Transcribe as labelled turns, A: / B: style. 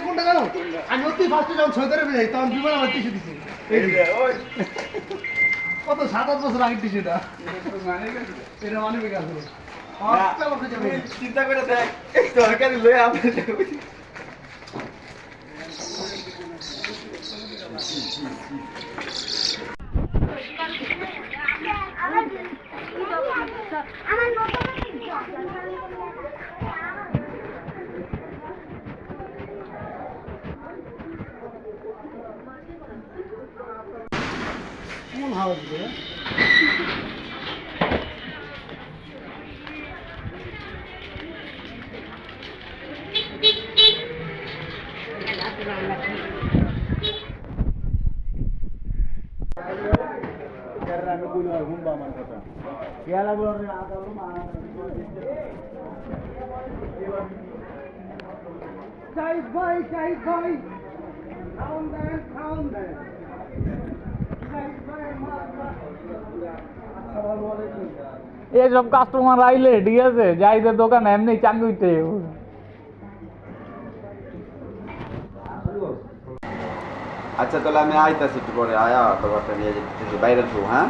A: কোনটা জানো আমি অতি ফার্স্টে যখন ছয়দারে যাই তখন বিমান আমার টিস্যু দিছি কত 7-8 বছর আগে টিস্যুটা এটা মানে বেকার ছিল
B: চিন্তা করে দেখ তরকারি লয়ে আপনি
A: কোন হাউস রে Guys, bye, guys, bye. Down there, down there. Guys, bye,
C: এইসব কাস্টমার আইলে ঠিক আছে যাইতে দোকান এমনি চাঙ্গুইতে
B: আচ্ছা তাহলে আমি আইতাছি একটু পরে আয়া তোমারটা নিয়ে যেতে বাইরে তো হ্যাঁ